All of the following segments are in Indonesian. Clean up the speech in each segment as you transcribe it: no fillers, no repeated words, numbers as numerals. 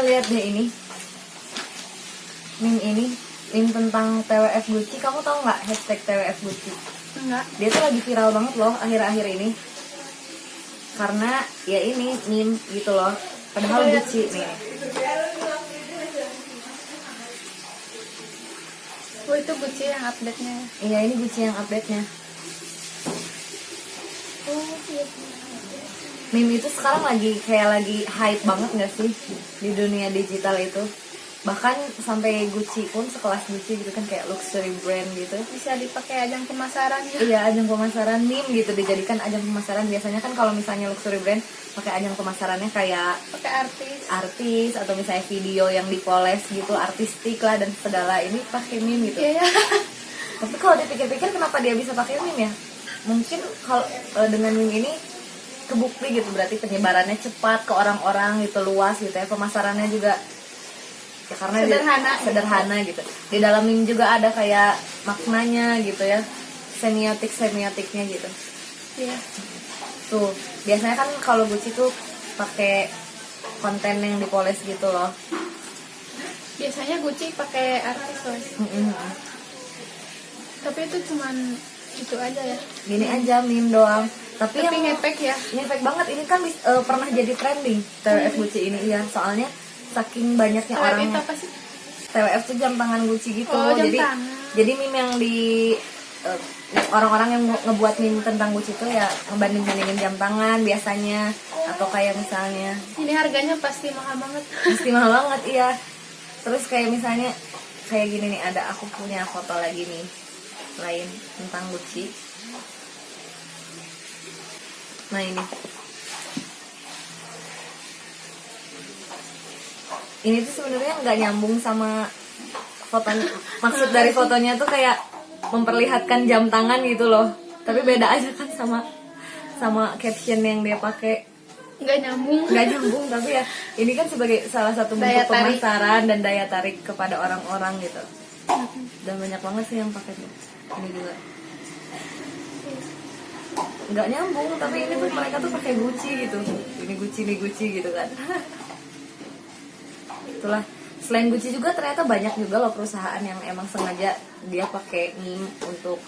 Lihat deh ini meme tentang TWF Gucci. Kamu tahu nggak hashtag TWF Gucci? Enggak. Dia tuh lagi viral banget loh akhir-akhir ini, karena ya ini meme gitu loh, padahal Gucci nih. Oh, itu Gucci yang update-nya. Iya, ini Gucci yang update-nya. Oh, iya. Meme itu sekarang lagi hype banget nggak sih di dunia digital itu? Bahkan sampai Gucci pun, sekelas Gucci gitu kan, kayak luxury brand gitu. Bisa dipakai ajang pemasaran gitu. Iya, ajang pemasaran meme gitu, dijadikan ajang pemasaran. Biasanya kan kalau misalnya luxury brand pakai ajang pemasarannya kayak Pakai artis atau misalnya video yang dipoles gitu, artistik lah dan segala. Ini pakai meme gitu. Iya. Tapi kalau dipikir-pikir kenapa dia bisa pakai meme ya? Mungkin kalau dengan meme ini kebukti gitu, berarti penyebarannya cepat ke orang-orang gitu, luas gitu ya, pemasarannya juga ya, karena sederhana gitu. Di dalam meme juga ada kayak maknanya gitu ya, semiotiknya gitu. Iya. Tuh biasanya kan kalau Gucci tuh pakai konten yang dipoles gitu loh. Biasanya Gucci pakai artis loh. Tapi itu cuman itu aja ya. Gini aja meme doang. Tapi yang ngefek ya. Ngefek banget. Ini kan pernah jadi trending TWF Gucci ini, iya. Soalnya saking banyaknya orang. Itu apa sih? TWF tuh jam tangan Gucci gitu. Oh, jadi meme yang di orang-orang yang ngebuat meme tentang Gucci tuh ya ngebanding-bandingin jam tangan biasanya, atau kayak misalnya Ini harganya pasti mahal banget. pasti mahal banget, iya. Terus kayak misalnya kayak gini nih, aku punya foto lagi nih lain tentang Gucci. Nah ini tuh sebenarnya nggak nyambung sama fotonya. Maksud dari fotonya tuh kayak memperlihatkan jam tangan gitu loh, tapi beda aja kan sama caption yang dia pakai. Nggak nyambung. Tapi ya ini kan sebagai salah satu bentuk pemasaran dan daya tarik kepada orang-orang gitu. Dan banyak banget sih yang pakai ini juga. Nggak nyambung, tapi ini tuh mereka tuh pakai Gucci gitu. Ini Gucci gitu kan. Itulah. Selain Gucci juga ternyata banyak juga loh perusahaan yang emang sengaja dia pakai meme untuk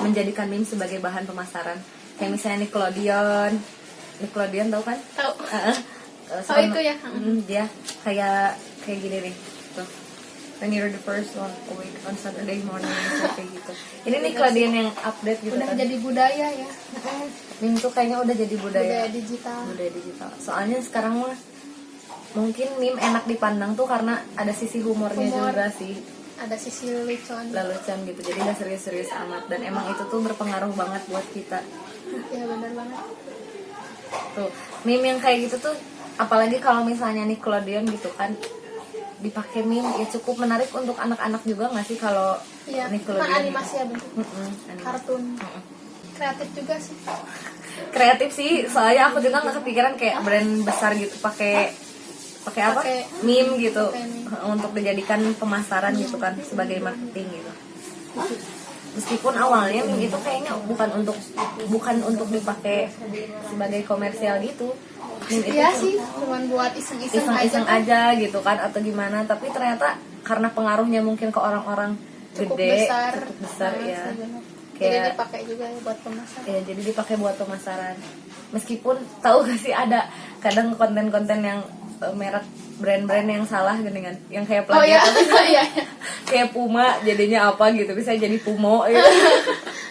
menjadikan meme sebagai bahan pemasaran. Kayak misalnya Nickelodeon tahu kan? Tahu. Itu ya. Dia kayak gini nih. Tuh. When you're the first one awake on Saturday morning, kayak gitu. Ini Nickelodeon yang update gitu. Udah kan. jadi budaya ya. Meme tuh kayaknya udah jadi budaya digital. Soalnya sekarang mah mungkin meme enak dipandang tuh karena ada sisi humornya juga sih. Ada sisi lelucon gitu, jadi gak serius-serius amat. Dan emang itu tuh berpengaruh banget buat kita. Ya benar banget. Tuh meme yang kayak gitu tuh, apalagi kalau misalnya Nickelodeon gitu kan dipakai meme, ya cukup menarik untuk anak-anak juga nggak sih kalau Nickelodeon? Kan animasi ya bentuk kartun. Kreatif juga sih. Kreatif sih, soalnya aku juga nggak kepikiran kayak brand besar gitu pakai apa meme gitu untuk dijadikan pemasaran gitu kan, sebagai marketing gitu. Meskipun awalnya meme itu kayaknya bukan untuk dipakai sebagai komersial gitu. Iya sih, cuman buat iseng-iseng aja gitu kan, atau gimana. Tapi ternyata karena pengaruhnya mungkin ke orang-orang cukup gede, besar ya. Jadi dipakai juga buat pemasaran. Ya, jadi dipakai buat pemasaran. Meskipun tahu gak sih ada kadang konten-konten yang merek brand-brand yang salah gitu kan, yang kayak plagiat. Iya. Kayak Puma jadinya apa gitu, bisa jadi Pumo gitu.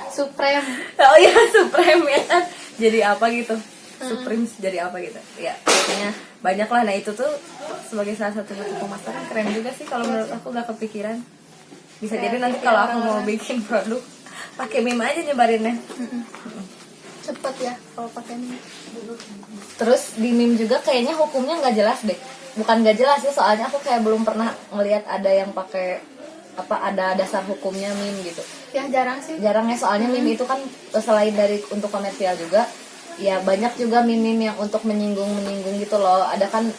Supreme. Oh iya, Supreme ya kan. Jadi apa gitu. Supreme jadi apa gitu. Ya, pokoknya banyak lah. Nah, itu tuh sebagai salah satu bentuk pemasaran keren juga sih kalau menurut aku, gak kepikiran. Bisa jadi nanti kalau aku mau bikin produk pakai meme aja nyebarinnya. Cepet ya kalau pakai meme. Terus di meme juga kayaknya hukumnya nggak jelas deh. Bukan nggak jelas ya, soalnya aku kayak belum pernah ngelihat ada yang pakai ada dasar hukumnya meme gitu. Ya jarang sih. Jarang ya, soalnya meme itu kan selain dari untuk komersial juga, ya banyak juga meme yang untuk menyinggung gitu loh. Ada kan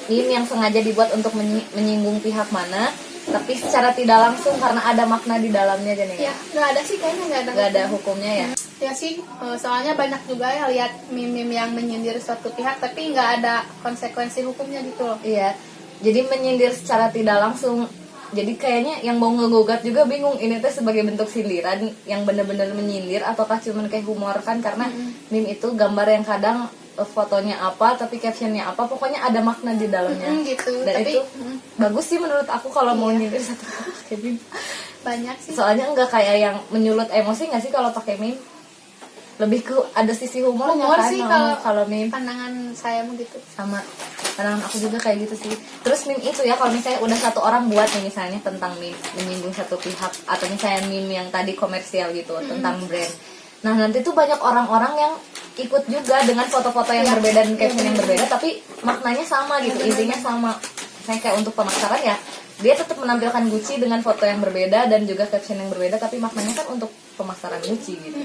meme yang sengaja dibuat untuk menyinggung pihak mana, tapi secara tidak langsung karena ada makna di dalamnya jadi Ya, nggak ada sih kayaknya, nggak ada hukumnya ya. Ya sih, soalnya banyak juga ya lihat meme yang menyindir suatu pihak tapi nggak ada konsekuensi hukumnya gitu loh. Iya, jadi menyindir secara tidak langsung. Jadi kayaknya yang mau ngegugat juga bingung ini teh sebagai bentuk sindiran yang benar-benar menyindir ataukah cuma kayak humor kan, karena meme itu gambar yang kadang fotonya apa tapi captionnya apa, pokoknya ada makna di dalamnya. Gitu. Dan Tapi itu bagus sih menurut aku kalau mau nyindir satu pakai meme. banyak sih. Soalnya enggak kayak yang menyulut emosi nggak sih kalau pakai meme? Lebih ke ada sisi humornya Humor kan. sih Kalau meme pandangan saya begitu. sama pandangan aku juga kayak gitu sih. Terus meme itu ya, kalau misalnya udah satu orang buat nih misalnya tentang meme menyinggung satu pihak, atau misalnya meme yang tadi komersial gitu tentang brand, nah nanti tuh banyak orang-orang yang ikut juga dengan foto-foto yang berbeda dan caption yang berbeda, tapi maknanya sama gitu, intinya sama. Saya kayak untuk pemasaran ya, dia tetap menampilkan Gucci dengan foto yang berbeda dan juga caption yang berbeda, tapi maknanya kan untuk pemasaran Gucci gitu.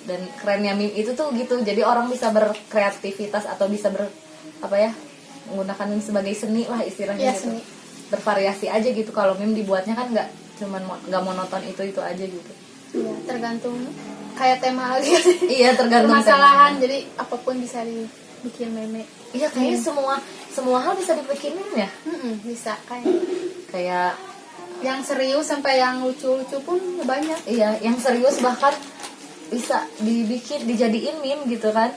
Dan kerennya meme itu tuh gitu, jadi orang bisa berkreativitas atau bisa menggunakan meme sebagai seni lah istilahnya gitu. Seni. Bervariasi aja gitu. Kalau meme dibuatnya kan nggak monoton itu aja gitu. Iya, tergantung kayak tema lagi. Iya, tergantung permasalahan. temanya. Jadi apapun bisa dibikin meme. Iya, kayaknya semua hal bisa dibikin meme ya. Bisa Kayak yang serius sampai yang lucu-lucu pun banyak. iya, yang serius bahkan bisa dijadiin meme gitu kan.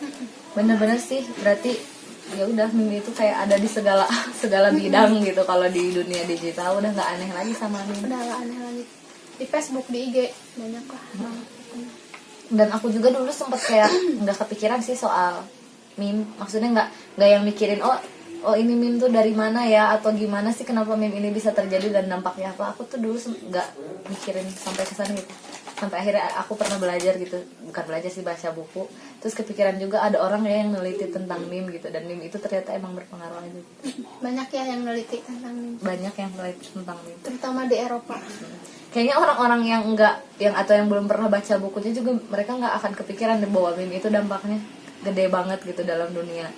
Bener-bener sih, berarti ya udah meme itu kayak ada di segala bidang gitu. Kalau di dunia digital udah nggak aneh lagi sama meme. Udah gak aneh lagi. Di Facebook, di IG banyak lah. Dan aku juga dulu sempet kayak nggak kepikiran sih soal meme, maksudnya nggak yang mikirin oh ini meme tuh dari mana ya, atau gimana sih kenapa meme ini bisa terjadi dan dampaknya apa. Aku tuh dulu nggak mikirin sampai kesana gitu, sampai akhirnya aku pernah belajar gitu, bukan belajar sih, baca buku, terus kepikiran juga ada orang ya yang neliti tentang meme gitu, dan meme itu ternyata emang berpengaruh aja gitu. Banyak ya yang neliti tentang meme, banyak yang neliti tentang meme, terutama di Eropa. Kayaknya orang-orang yang atau yang belum pernah baca bukunya juga, mereka nggak akan kepikiran deh bahwa meme itu dampaknya gede banget gitu dalam dunia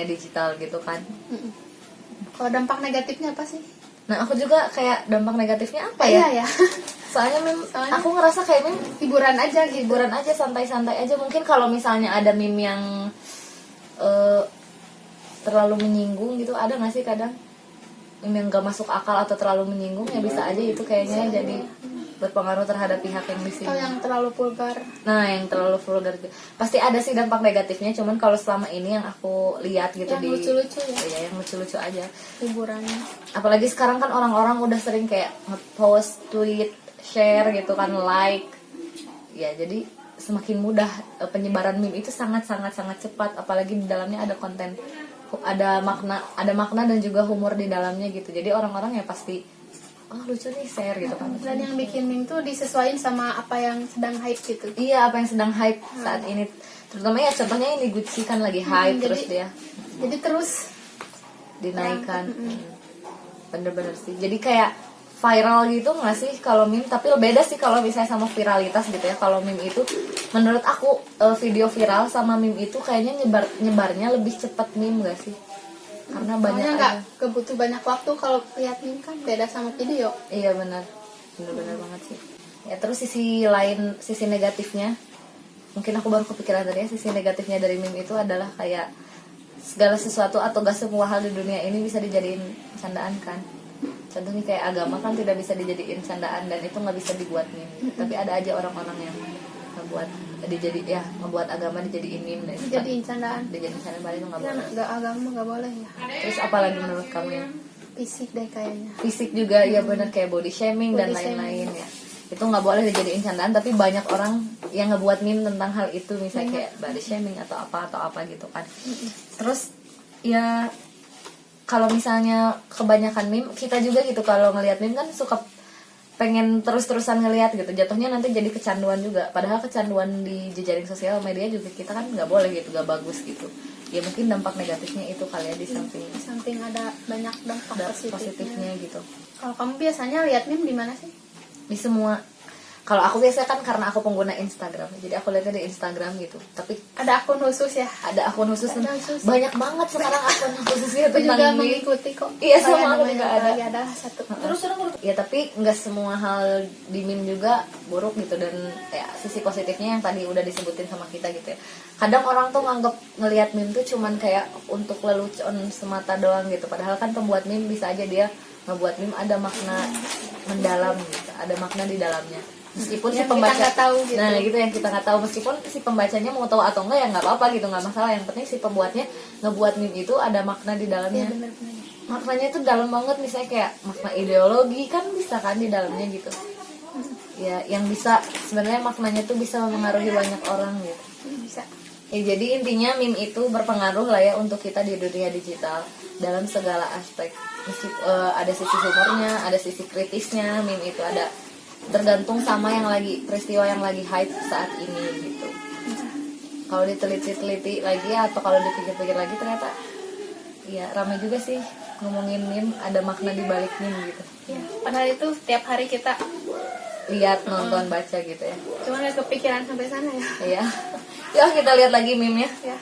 digital gitu kan. Kalau dampak negatifnya apa sih? Nah, aku juga kayak dampak negatifnya apa ya? Iya ya. Soalnya aku ngerasa kayak meme hiburan aja gitu. Hiburan aja, santai-santai aja. Mungkin kalau misalnya ada meme yang terlalu menyinggung gitu, ada nggak sih kadang meme yang gak masuk akal atau terlalu menyinggung, ya bisa aja itu kayaknya jadi berpengaruh terhadap pihak yang disinggung. Atau yang terlalu vulgar. Nah, yang terlalu vulgar pasti ada sih dampak negatifnya. Cuman kalau selama ini yang aku lihat gitu, yang lucu-lucu ya. Iya, yang lucu-lucu aja. Hiburannya. Apalagi sekarang kan orang-orang udah sering kayak nge-post, tweet, share gitu kan, like. Ya, jadi semakin mudah penyebaran meme itu sangat cepat, apalagi di dalamnya ada konten, ada makna dan juga humor di dalamnya gitu. Jadi orang-orang ya pasti lucu nih, share gitu kan. Dan yang bikin meme tuh disesuaikan sama apa yang sedang hype gitu. Iya, apa yang sedang hype saat ini. Terutama ya contohnya ini Gucci kan lagi hype, jadi terus dinaikkan. Bener-bener sih. Jadi kayak viral gitu nggak sih kalau meme? Tapi beda sih kalau misalnya sama viralitas gitu ya. Kalau meme itu menurut aku video viral sama meme itu kayaknya nyebarnya lebih cepat meme nggak sih? Karena banyak nggak kebutuh banyak waktu. Kalau lihat meme kan beda sama video. Iya, benar banget sih. Ya, terus sisi negatifnya mungkin aku baru kepikiran tadi ya. Sisi negatifnya dari meme itu adalah kayak segala sesuatu atau gak semua hal di dunia ini bisa dijadiin candaan kan. Contohnya kayak agama kan tidak bisa dijadiin candaan, dan itu nggak bisa dibuat meme. Tapi ada aja orang-orang yang ngebuat agama dijadiin meme, dijadiin candaan. Padahal itu nggak boleh. Nggak, agama nggak boleh ya. Terus apalagi menurut kamu ya? Fisik deh kayaknya. Fisik juga ya, benar, kayak body shaming dan lain-lain ya. Itu nggak boleh dijadiin candaan, tapi banyak orang yang ngebuat meme tentang hal itu, misalnya kayak body shaming atau apa gitu kan. Terus ya kalau misalnya kebanyakan meme, kita juga gitu kalau ngelihat meme kan suka pengen terus-terusan ngelihat gitu, jatuhnya nanti jadi kecanduan juga. Padahal kecanduan di jejaring sosial media juga kita kan nggak boleh gitu, nggak bagus gitu. Ya mungkin dampak negatifnya itu kali ya, di samping ada banyak dampak positifnya gitu. Kalau kamu biasanya lihat meme di mana sih? Di semua. kalau aku biasanya kan karena aku pengguna Instagram, jadi aku lihatnya di Instagram gitu. Tapi Ada akun khusus ya. ada akun khusus, Ada khusus. banyak banget sekarang akun khususnya Aku juga tentang meme. mengikuti kok. Iya, Oh, sama ya, aku namanya juga ada. lagi ada satu. Terus ya, tapi nggak semua hal di meme juga buruk gitu, dan ya sisi positifnya yang tadi udah disebutin sama kita gitu ya. Kadang orang tuh nganggep ngelihat meme tuh cuman kayak untuk lelucon semata doang gitu, padahal kan pembuat meme bisa aja dia ngebuat meme ada makna mendalam gitu, ada makna di dalamnya. Meskipun si Yang kita pembaca nggak tahu gitu. nah gitu yang kita nggak tahu, meskipun si pembacanya mau tahu atau enggak ya nggak apa-apa gitu, nggak masalah. Yang penting si pembuatnya ngebuat meme itu ada makna di Iya dalamnya. benar-benar. Maknanya itu dalam banget, misalnya kayak makna ideologi kan bisa kan di dalamnya gitu ya, yang bisa sebenarnya maknanya tuh bisa mempengaruhi banyak orang gitu Bisa. ya. Jadi intinya meme itu berpengaruh lah ya untuk kita di dunia digital dalam segala aspek. Ada sisi humornya, ada sisi kritisnya. Meme itu ada tergantung sama yang lagi peristiwa yang lagi hype saat ini gitu. Kalau diteliti-teliti lagi atau kalau dipikir-pikir lagi ternyata ya ramai juga sih ngomongin meme, ada makna di balik meme gitu. Ya, padahal itu tiap hari kita Lihat, nonton, baca gitu ya. cuma nggak kepikiran sampai sana ya. Iya. Yuk kita lihat lagi meme-nya. Ya.